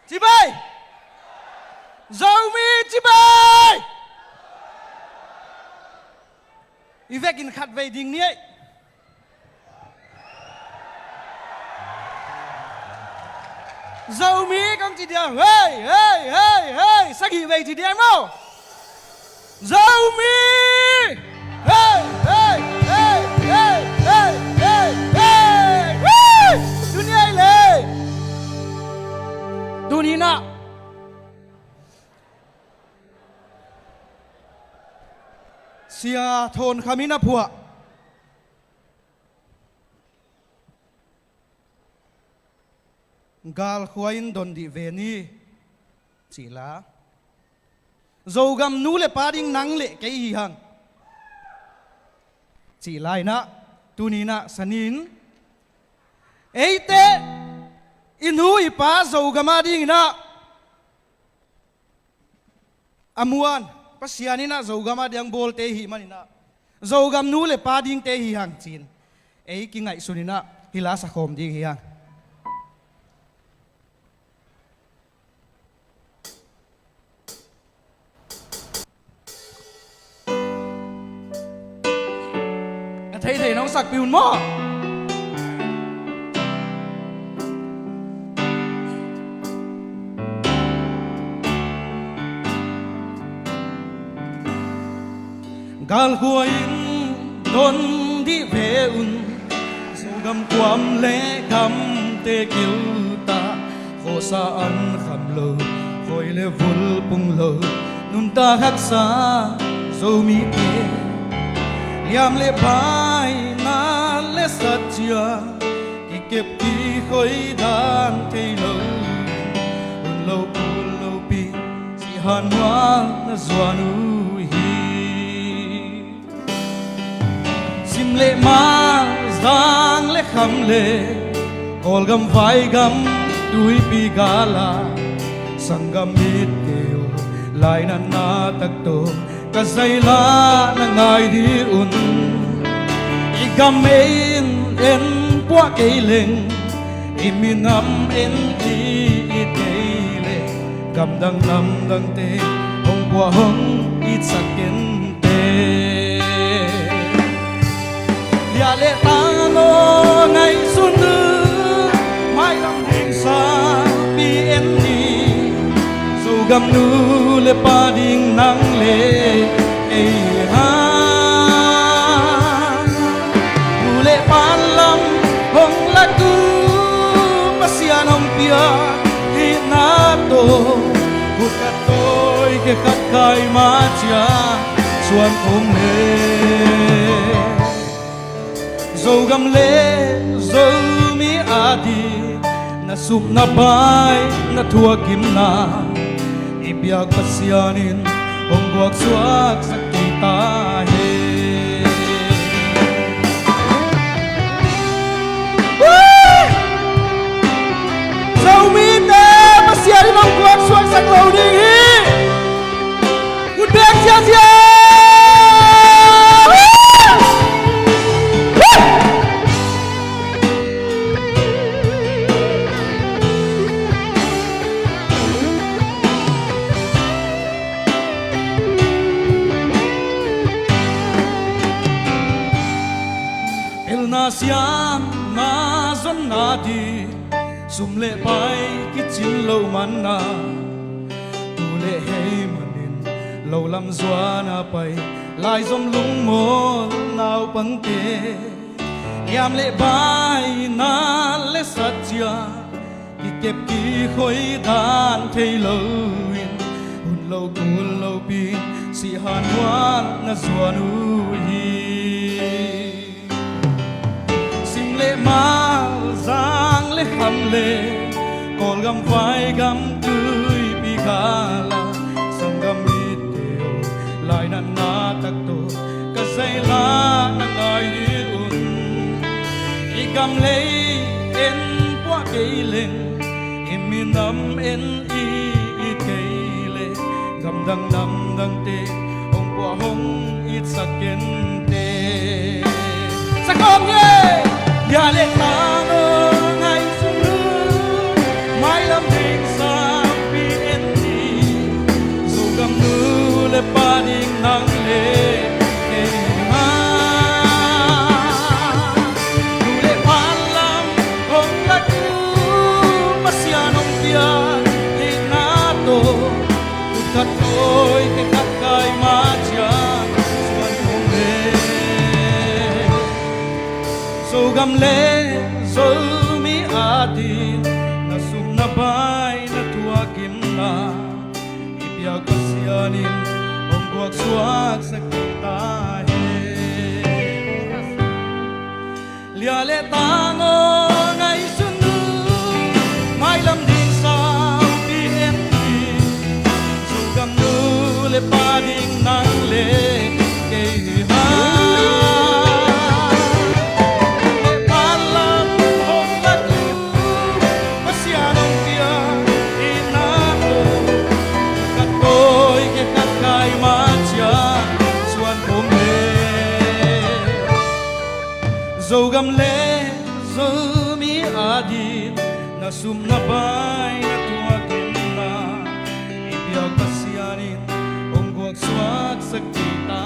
chị bay dâu mi chị bay Ivek in khát về đình nhé dâu mi công chị điềm hey hey hey hey sao kỳ về chị điềm đâu dâu mi hey hey hey hey hey hey hey hey dunia ile dunia sia thôn khamina phua gal khuain don di veni chỉ là dầu gam nu le pa ding nang le cái hi hang chỉ lại na tu ni na sanin ấy te inu ipa dầu gama ding na amuan pasiani na dầu gama diang bol te hi manina dầu gam nu le pa ding te hi hang chin ấy ki ngai sunina hila sa khom ding hi hang thấy thầy nó sặc piun mò gal huain don đi về un dù gam quam lẽ gam te kêu ta khổ sa ăn kham lơ khoi le vul pung lơ nun ta hắc sa dâu mi te yam le bai na le sat chia ki kep ki khoi dan thei lo un lo pi si han wa na zwanu hi sim le ma zang le kham le kol gam vai gam tui pi gala sangam mit keu lai na tak to ka zai la na ngai di un i gam en kwa ke leng i min am en i te le gam dang nam dang te hong kwa hong i saken te lia le ta no ngai sun nu mai lam ding sa pi en ni su gam nu le pa ding nang le e ha nu le pan lam hong la tu pasian hong pia hi na to hut ka toi ke kat kai ma chia suan khom le dâu gam le dâu mi adi na sup na bai na thua kim na ibiag pasianin ong buwag suwag sa kita he dâu mi te pasianin ong buwag suwag sa clothing he good back sia siam na zon na di sum le pai ki chin lo man na tu le hey manin lo lam zwa na pai lai zom lung mo nau pang te yam le bai na le sat chia ki kep ki khoi dan thei lo in hun lo pi si han wan na zwa nu hi le ma zang le kham le kol gam vai gam tui pi gala sam gam mit teo lai na tak to ka sai la na ngai un i gam le en kwa ke leng im mi nam en i ke le gam dang te ong kwa hong it saken te sakom ye ya le ta no ngai sun mai lam ding sa cắt đôi cái cắt cay má chàng xuân không lệ dâu gam lệ dâu mi atin na sum na bay na tua kim na ibia kasianin om buak suak sa kita lia le tango ngay sunu mai lam ding sao pi em đi dù gam nu le pa ding nang le ke ha le pa lam hong la tu pasianong kia ina o kat koi ke kat kai ma chia suan kom le dâu gam lệ dâu mi adit na sum na bay na tua kim na ibiag pasianin ong guak swak sa kita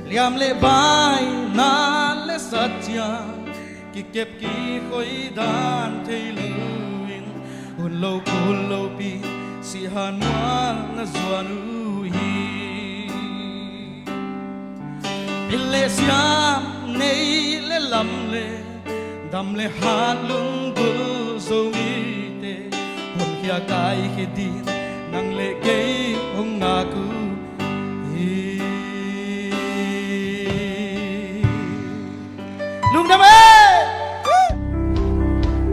liam le bay na le satya ki kep ki khoi dan thei luin hun lo pi si han wa na zuanu hi Pille siam nei le lam le dam le hat lung gul so mi te hon khia kai khi din nang le ke hong nga ku hi lung dam